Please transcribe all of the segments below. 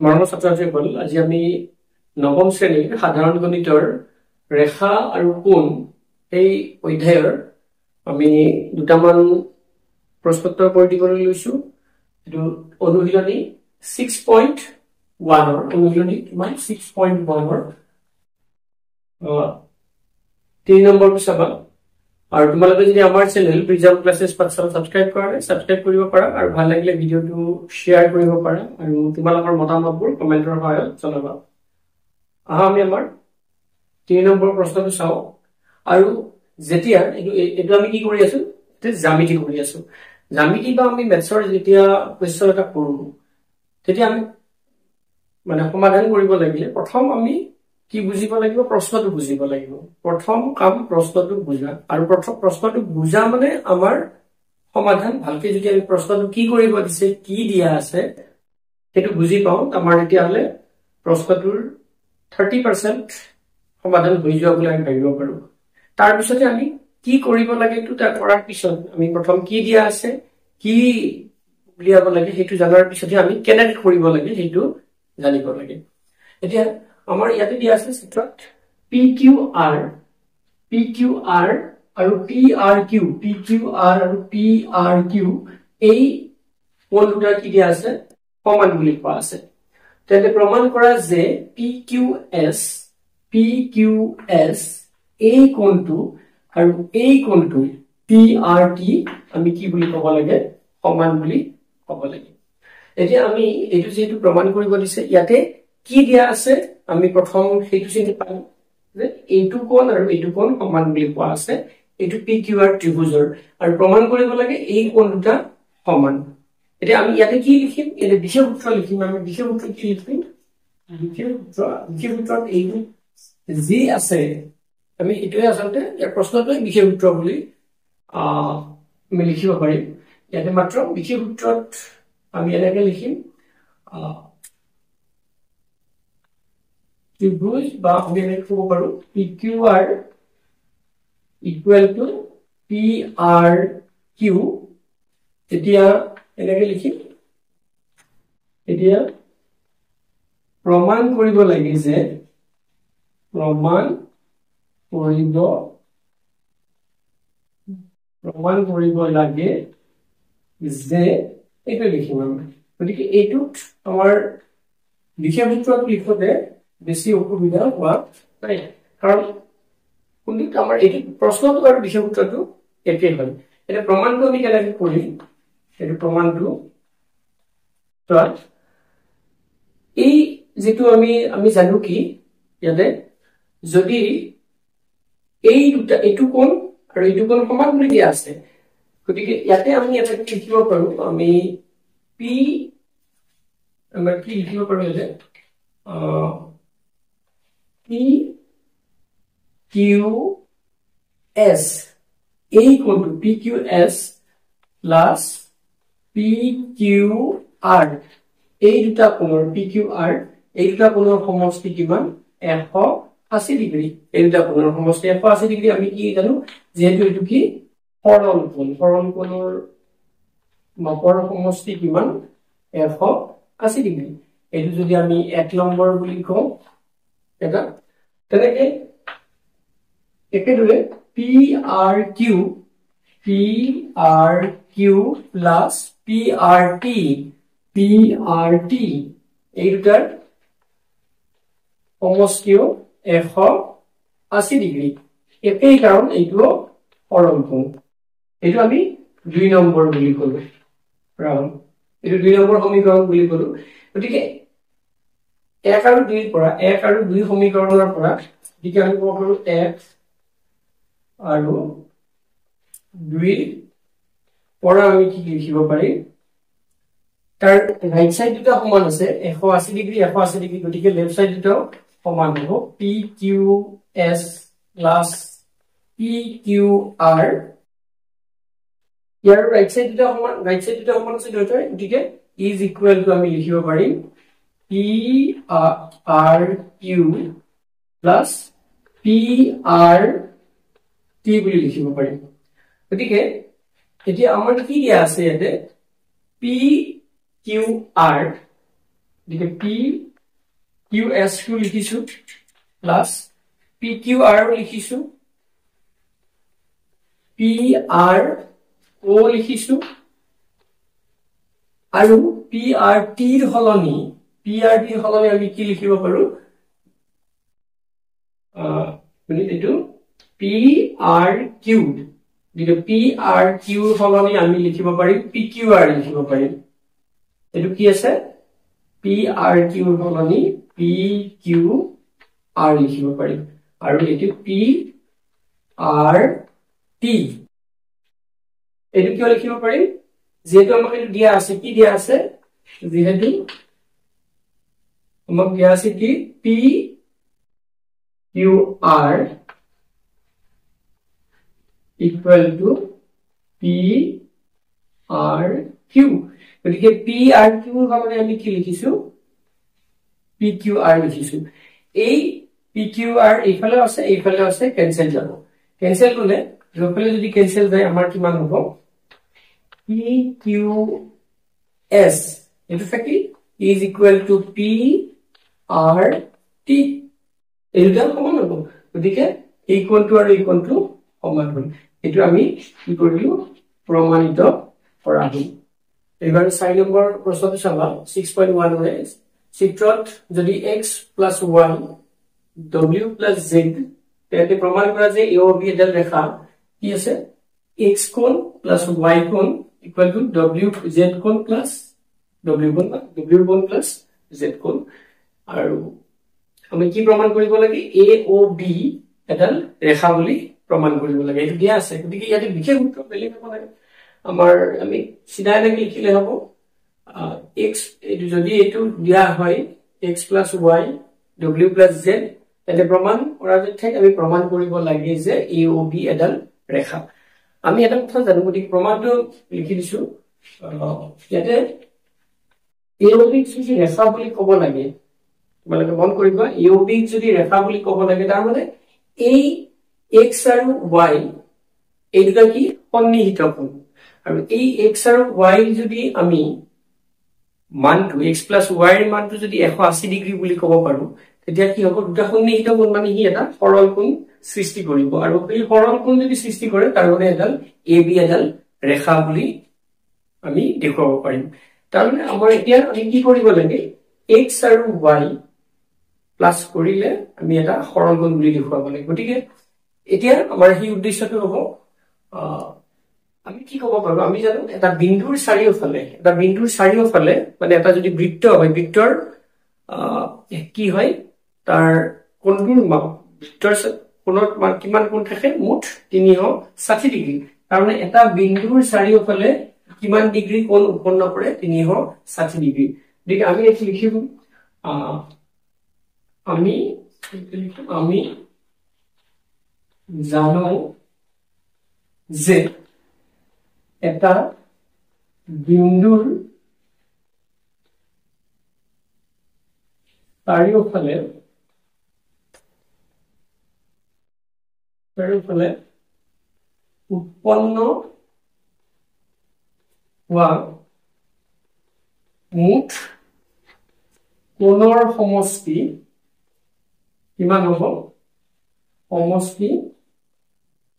মৰমৰ ছাত্ৰ-ছাত্ৰীসকল, আজি আমি নৱম শ্ৰেণীৰ সাধাৰণ গণিতৰ ৰেখা আৰু কোণ এই অধ্যায়ৰ আমি দুটামান প্ৰশ্নোত্তৰ কৰি দিবলৈ লৈছো। এইটো অনুশীলনী 6.1 অনুশীলনী কিমান 6.1 3 নম্বৰটো চাবা। আৰু তোমালোকে যদি আমাৰ চেনেল প্ৰিজাৰ্ভ ক্লাसेছ পাঠশালা সাবস্ক্ৰাইব কৰা নাই, সাবস্ক্ৰাইব কৰিব পাৰা আৰু ভাল লাগিলে ভিডিওটো শেয়াৰ কৰিব পাৰা আৰু তোমালোকৰ মতামতবোৰ কমেন্টৰ সহায়ত জনাবা। আমি আমাৰ 3 নম্বৰ প্ৰশ্নটো চাও। আৰু যেতিয়া এইটো আমি কি কৰি আছো, জ্যামিতি কৰি আছো। জ্যামিতি বা আমি মেথছৰ যেতিয়া কোৱেশ্চন এটা কৰো, তেতিয়া আমি মানে সমাধান কৰিব লাগিলে প্ৰথম আমি কি বুজিব লাগিব, প্ৰশ্নটো বুজিব লাগিব। প্ৰথম কাম প্ৰশ্নটো বুজা, আৰু প্ৰথম প্ৰশ্নটো বুজা মানে আমাৰ সমাধান ভালকে যদি আমি প্ৰশ্নটো কি কৰিব দিছে, কি দিয়া আছে সেইটো বুজি পাও, আমাৰ তেতিয়াহলে প্ৰশ্নটোৰ 30% সমাধান হৈ যোৱা বুলি আমি ভাবিব পাৰো। তাৰ পিছতে আমি কি কৰিব লাগে, এইটো তাৰ কৰাৰ পিছত আমি প্ৰথম কি দিয়া আছে, কি উলিয়াব লাগে সেইটো জানাৰ পিছতে আমি কেনেকৈ কৰিব লাগে সেইটো জানিব লাগে। এতিয়া আমাৰ ইয়াতে দিয়া আছে চিত্ৰত PQR আৰু PRQ আৰু PRQ এই কোণ দুটা কি দিয়া আছে, সমান বুলি কোৱা আছে। তেন্তে প্ৰমাণ কৰা যে PQS এই কোণটো আৰু এই কোণটো PRT আমি কি বুলি ক'ব লাগে, সমান বুলি ক'ব লাগে। এতিয়া আমি এইটো যেহেতু প্ৰমাণ কৰিব দিছে, ইয়াতে কি দিয়া আছে আমি প্ৰথম সেইটো চিনি পাম যে এইটো কোণ আৰু এইটো কোণ সমান বুলি কোৱা আছে। এইটো PQR ত্ৰিভুজৰ, আৰু প্ৰমাণ কৰিব লাগে এই কোণ দুটা সমান। এতিয়া আমি ইয়াতে কি লিখিম, ইয়াতে বিশেষ সূত্ৰ লিখিম। আমি বিশেষ সূত্ৰ কি লিখিম, বিশেষ সূত্ৰত এইটো যি আছে আমি এইটোৱে আচলতে ইয়াৰ প্ৰশ্নটোৱে বিশেষ সূত্ৰ বুলি আমি লিখিব পাৰিম। ইয়াতে মাত্ৰ বিশেষ সূত্ৰত আমি এনেকে লিখিম ত্ৰিভুজ, বা আমি এনেকে ক'ব পাৰো PQR ইকুৱেল টু PRQ। এতিয়া এনেকে লিখিম, এতিয়া প্ৰমাণ কৰিব লাগে যে প্ৰমাণ কৰিব লাগে যে এইটো লিখিম আমি। গতিকে এইটোত আমাৰ বিশেষ সূত্ৰটো লিখোতে বেছি অসুবিধা হোৱা নাই, কাৰণ কোনটো আমাৰ এইটো প্ৰশ্নটো আৰু বিশেষ সূত্ৰটো একে হয়। এতিয়া প্ৰমাণটো আমি কেনেকৈ কৰিম, এইটো প্ৰমাণটো এই যেটো আমি জানো কি ইয়াতে যদি এই দুটা এইটো কোণ আৰু এইটো কোণ সমান বুলি দিয়া আছে, গতিকে ইয়াতে আমি এটা লিখিব পাৰো, আমি আমাৰ কি লিখিব পাৰো যে PQS এই কোণটো PQS প্লাস PQR এই দুটা কোণৰ PQR এই দুটা কোণৰ সমষ্টি কিমান, 180 ডিগ্ৰী। এই দুটা কোণৰ সমষ্টি 180 ডিগ্ৰী। আমি কি জানো, যেহেতু এইটো কি সৰল কোণৰ মাপৰ সমষ্টি কিমান, 180 ডিগ্ৰী। এইটো যদি আমি 1 নম্বৰ বুলি কওঁ এটা, তেনেকে একেদৰে PRQ প্লাস PRT এই দুটাৰ সমষ্টিও 180 ডিগ্ৰী। একেই কাৰণ এইটো সৰল কোণ। এইটো আমি 2 নম্বৰ বুলি কলো, এইটো 2 নম্বৰ সমীকৰণ বুলি কলো। গতিকে 1 আৰু 2 পৰা 1 আৰু 2 সমীকৰণৰ পৰা গতিকে আমি ক'ব পাৰো 1 আৰু 2 পৰা আমি কি লিখিব পাৰিম, তাৰ ৰাইট সাইড দুটা সমান আছে 180 ডিগ্ৰী 180 ডিগ্ৰী, গতিকে লেফট সাইড দুটাও সমান হ'ব। PQS প্লাস PQR ইয়াৰ ৰাইট সাইড দুটা সমান আছে দুটাৰ, গতিকে ইজ ইকুৱেল টু আমি লিখিব পাৰিম PRQ প্লাস PRT বুলি লিখিব পাৰিম। গতিকে এতিয়া আমাৰ কি দিয়া আছে ইয়াতে PQR গতিকে পি কিউ এছ কিউ লিখিছো প্লাস পি কিউ আৰ লিখিছো পি আৰ ও লিখিছো আৰু পি আৰ টিৰ হলনি আমি কি লিখিব পাৰো এইটো পি আৰ কিউ গতিকে পি আৰ কিউৰ হলনি আমি লিখিব পাৰিম পি কিউ আৰ লিখিব পাৰিম এইটো কি আছে পি আৰ কিউৰ হলনি পি কিউ আৰ লিখিব পাৰিম আৰু এইটো পি আৰ টি এইটো কিয় লিখিব পাৰিম যেহেতু আমাক এইটো দিয়া আছে কি দিয়া আছে যেহেতু আমাক দিয়া আছে কি পি কিউ আৰ equal to P R Q গতিকে P R Q মানে আমি কি লিখিছো P Q R লিখিছো এই P Q R এইফালে আছে ক্যান্সেল যাব ক্যান্সেল করলে যোগফলে যদি ক্যান্সেল যায় আমাৰ কিমান হ'ব P Q S into fact is equal to P R T এইটা সমান হ'ব গতিকে এই কোণটো আৰু এই কোণটো সমান হ'ব এটো আমি কি কৰিলো প্ৰমাণিত কৰা হ'ল এবাৰ 6 নম্বৰ প্ৰশ্নটো চাবা 6.1 ৰে চিত্ৰত যদি x + y w + z তেতে প্ৰমাণ কৰা যে a o b এডাল ৰেখা কি আছে x কোণ + y কোণ = w z কোণ + w কোণ + z কোণ আৰু আমি কি প্ৰমাণ কৰিব লাগে a o b এডাল ৰেখা বুলি প্ৰমাণ কৰিব লাগে এটো দিয়া আছে গতিকে ইয়াতে বিশেষ সূত্ৰ বেলেগ হ'ব লাগে আমাৰ আমি সিধা এনেকৈ লিখিলে হ'ব x এটো যদি এটো দিয়া হয় x + y w + z তেতে প্ৰমাণ কৰা যে ঠিক আমি প্ৰমাণ কৰিব লাগে যে a o b এডাল ৰেখা আমি এটা কথা জানো গতিকে প্ৰমাণটো লিখি দিছো ইয়াতে a o b যদি ৰেখা বুলি ক'ব লাগে মানে মন কৰিবা a o b যদি ৰেখা বুলি ক'ব লাগে তাৰ মানে এই x আৰু y এই দুটা কি সন্নিহিত কোণ আৰু এই x আৰু y যদি আমি মানটো x + y এৰ মানটো যদি 180 ডিগ্ৰী বুলি ক'ব পাৰো তেতিয়া কি হ'ব দুটা সন্নিহিত কোণ মানে হি এটা সৰল কোণ সৃষ্টি কৰিব আৰু এই সৰল কোণ যদি সৃষ্টি কৰে তাৰ মানে এডাল ab এডাল ৰেখা বুলি আমি দেখুৱাব পাৰিম তাৰ মানে আমাৰ এতিয়া আমি কি কৰিব লাগে x আৰু y প্লাস কৰিলে আমি এটা সৰল কোণ বুলি দেখুৱাব লাগে গতিকে এতিয়া আমাৰ হি উদ্দেশ্যটো হ'ব আমি কি ক'ব পাৰো আমি জানো এটা বিন্দুৰ চাৰিওফালে মানে এটা যদি বৃত্ত হয় বৃত্তৰ কি হয় তাৰ কোণটোৰ বৃত্তৰ কোণত কিমান কোণ থাকে মুঠ 360 ডিগ্ৰী তাৰ মানে এটা বিন্দুৰ চাৰিওফালে কিমান ডিগ্ৰী কোণ উৎপন্ন কৰে 360 ডিগ্ৰী গতিকে আমি এটি লিখিম আমি জানো যে এটা বিন্দুৰ চাৰিওফালে উৎপন্ন হোৱা মুঠ কোণৰ সমষ্টি কিমান হ'ব সমষ্টি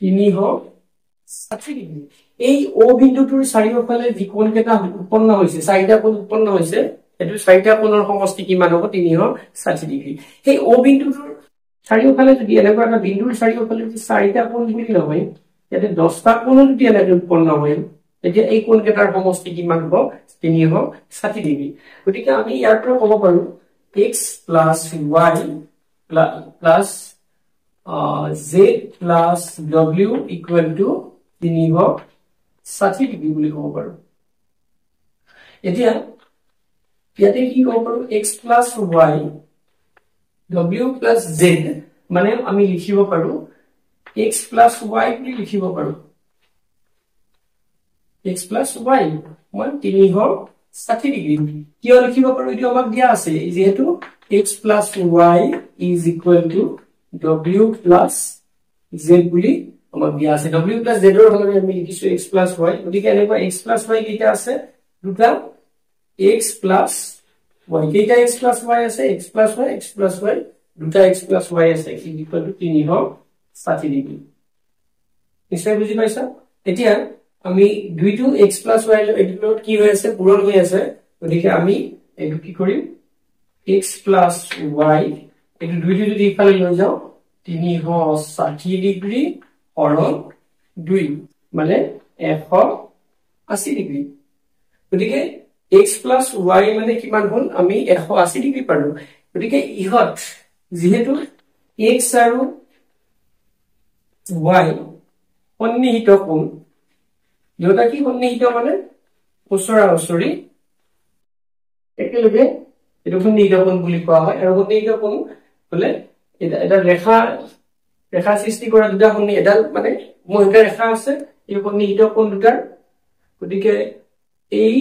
360 ডিগ্ৰী এই ও বিন্দুটোৰ চাৰিওফালে যি কোণ কেটা উৎপন্ন হৈছে চাৰিটা কোণ উৎপন্ন হৈছে এটো চাৰিটা কোণৰ সমষ্টি কিমান হ'ব 360 ডিগ্ৰী এই ও বিন্দুটোৰ চাৰিওফালে যদি এনেকুৱা এটা বিন্দুৰ চাৰিওফালে যদি চাৰিটা কোণ বুলি নহয় ইয়াতে 10টা কোণ যদি এনেকৈ উৎপন্ন হয় তেতিয়া এই কোণ কেটাৰ সমষ্টি কিমান হ'ব 360 ডিগ্ৰী গতিকে আমি ইয়াৰ পৰা ক'ব পাৰো x + y plus z plus w equal to 360 degree বুলি ক'ব পাৰো এতিয়া ইয়াতে কি ক'ব পাৰো x plus y w plus z মানে আমি লিখিব পাৰো x plus y বুলি লিখিব পাৰো x plus y মানে 360 ডিগ্ৰী কিয় লিখিব পাৰো এটো আমাক দিয়া আছে যেহেতু x plus y is equal to w plus z বুলি আমাক দিয়া আছে w plus z এর হলনি আমি লিখিছো x plus y গতিকে এনেকুৱা x plus y কিটা আছে দুটা x plus y কেইটা x plus y আছে x plus y দুটা x plus y আছে ইকুয়াল টু 360 ডিগ্ৰী নিশ্চয় বুজি পাইছা এতিয়া আমি দুইটো x plus y এডিটত কি হৈ আছে পূৰণ হৈ আছে গতিকে আমি এইটো কি কৰিম x plus y এইটো দুইটো যদি ইফালে লৈ যাও 360 ডিগ্ৰী হৰণ 2 মানে 180 ডিগ্ৰী গতিকে x plus y মানে কিমান হল আমি 180 ডিগ্ৰী পালো গতিকে ইহত যেহেতু x আৰু y সন্নিহিত কোণ যেটা কি সন্নিহিত মানে ওচৰা ওচৰি একেলগে এটো সন্নিহিত কোণ বুলি কোৱা হয় আৰু সন্নিহিত কোণ হলে এটা ৰেখা সৃষ্টি কৰা দুটা সন্নিহিত এডাল মানে মহিকা ৰেখা আছে এই সন্নিহিত কোণ দুটাৰ গতিকে এই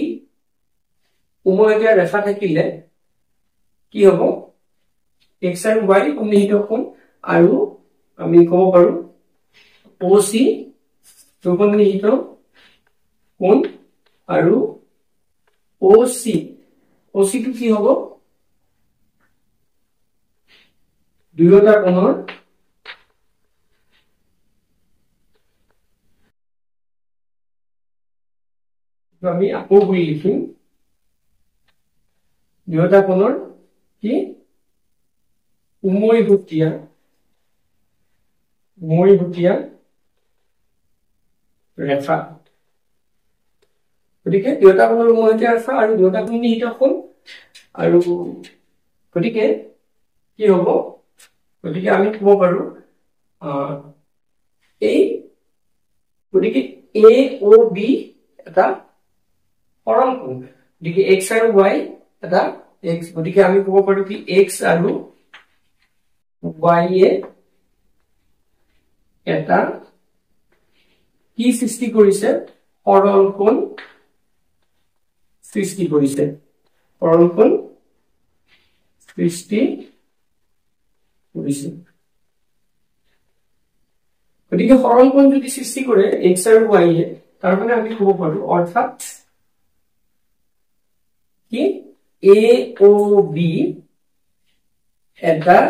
উমৈহতীয়া ৰেখা থাকিলে কি হ'ব x আৰু y সন্নিহিত কোণ আৰু আমি ক'ব পাৰো OC সন্নিহিত কোণ আৰু OC টো কি হ'ব দুয়োটা কোণৰ আমি আকৌ বুলি লিখিম দুয়োটা কোণৰ কি উমৈহতীয়া ৰেখা গতিকে দুয়োটা কোণৰ উমৈহতীয়া ৰেখা আৰু দুয়োটা সন্নিহিত কোণ আৰু গতিকে কি হ'ব গতিকে আমি ক'ব পাৰো এই গতিকে AOB এটা সৰল কোণ গতিকে x আৰু y এটা x গতিকে আমি ক'ব পাৰো কি x আৰু y এ এটা কি সৃষ্টি কৰিছে সৰল কোণ সৃষ্টি কৰিছে সৰল কোণ সৃষ্টি কৰিছে গতিকে সৰল কোণ যদি সৃষ্টি কৰে x আৰু y এ তাৰ মানে আমি ক'ব পাৰো অৰ্থাৎ কি AOB এডাল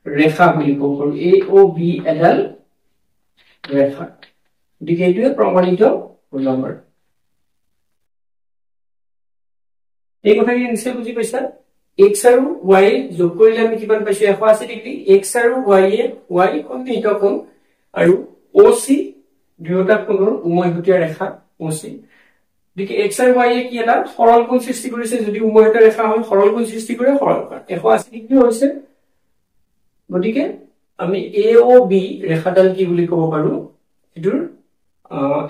ৰেখা বুলি ক'ব পাৰো AOB এডাল ৰেখা গতিকে এইটোৱে প্ৰমাণিত হ'ল আমাৰ এই কথাখিনি নিশ্চয় বুজি পাইছা x আৰু y যোগ কৰিলে আমি কিমান পাইছো 180 ডিগ্ৰী x আৰু y এ y সন্নিহিত কোণ আৰু OC দুয়োটা কোণৰ উমৈহতীয়া ৰেখা OC গতিকে x আৰু y এ কি এটা সৰল কোণ সৃষ্টি কৰিছে যদি উমৈহতীয়া ৰেখা হয় সৰল কোণ সৃষ্টি কৰে সৰল কোণ 180 ডিগ্ৰী হৈছে গতিকে আমি AOB ৰেখাডাল কি বুলি ক'ব পাৰো এটোৰ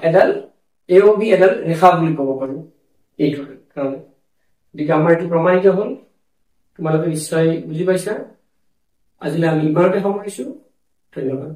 এডাল AOB এডাল ৰেখা বুলি ক'ব পাৰো এইটোৰ কাৰণে গতিকে আমাৰ এটো প্ৰমাণিত হ'ল তোমালোকে নিশ্চয় বুজি পাইছা আজিলৈ আমি ইমানতে সামৰিছো ধন্যবাদ